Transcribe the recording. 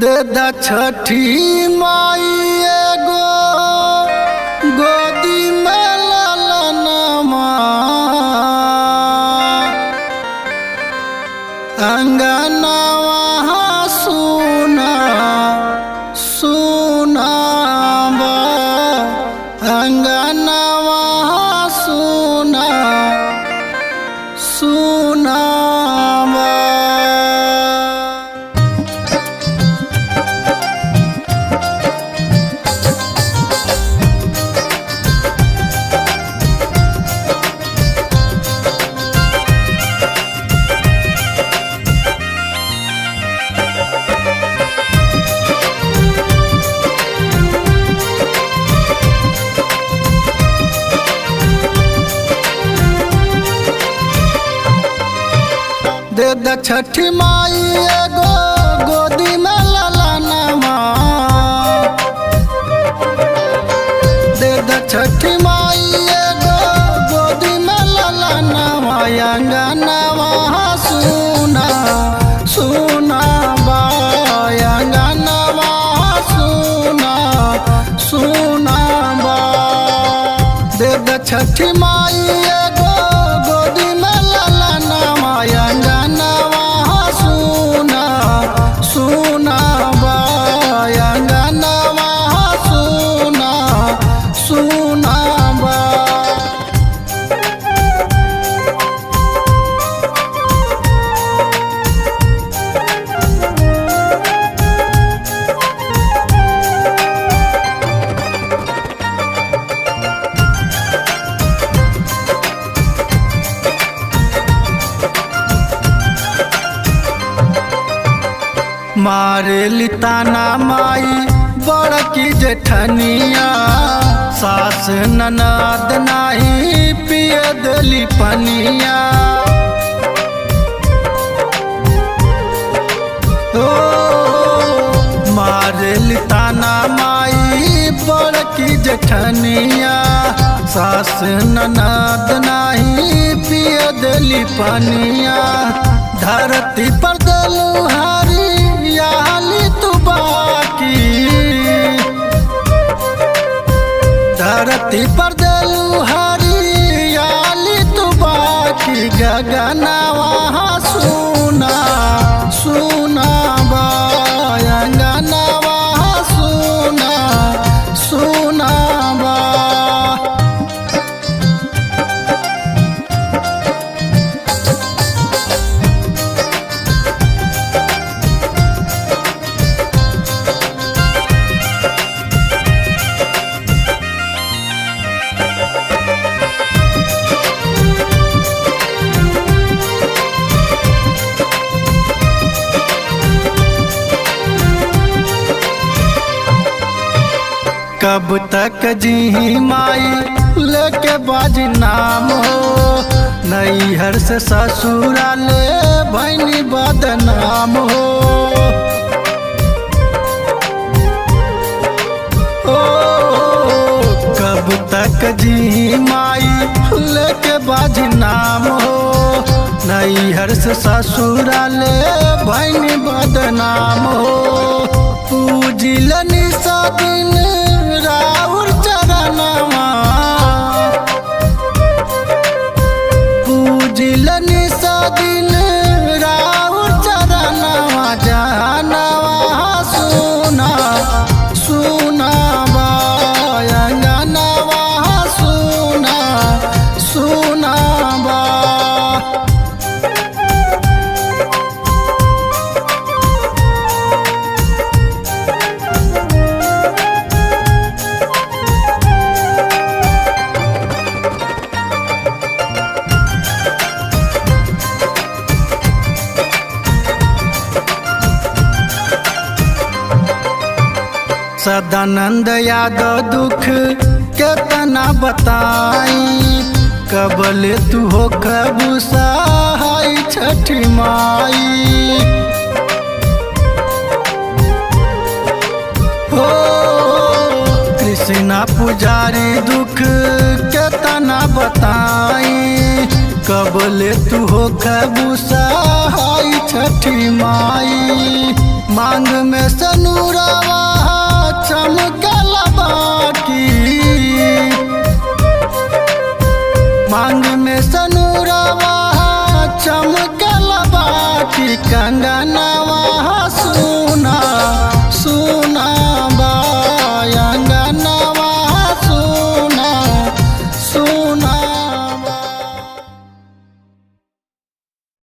दे दा छठी माई एगो गोदी में ललनमा अंगनवा सुना सुना बा अंगनवा सुना सुना बा। दे दा छठी माई एगो गोदी में ललनमा दे दा छठी माई एगो गोदी में ललनमा अंगनवा सुना सुना बा अंगनवा सुना सुना बा। दे दा छठी माई एगो गोदी में ललनमा अंगनवा सुना सुना बा अंगनवा सुना सुना बा। मारे लिताना माई बड़की जेठनिया सास ननद नाही पिए दली पनिया ओ मारे लिताना माई बड़की जेठनिया सास ननद नाही पिए दली पनिया धरती पर दलुहारी याली तू बाकी धरती पर दलुहारी याली तू बाकी गगनवा सुना सुना बा अंगनवा सुना सुना बा। कब तक जी माई लेके बाज नाम हो नैहर से ससुराले भैनी बदनाम हो ओ कब तक जी माई लेके बाज नाम हो नैहर से ससुराले भैनी बदनाम हो पूजिल निशा दिन राउर चरणवा पूजिल निशा दिन राउर चरणवा जानवा सुना सुना बा अंगनवा सुना सुना बा। सदानंद यादव दुख केतना बताई कबले तू हो कबू सहाय छठी माई हो कृष्णा पुजारी दुख केतना बताई कबले तू हो कबू सहाय छठी माई मांग में से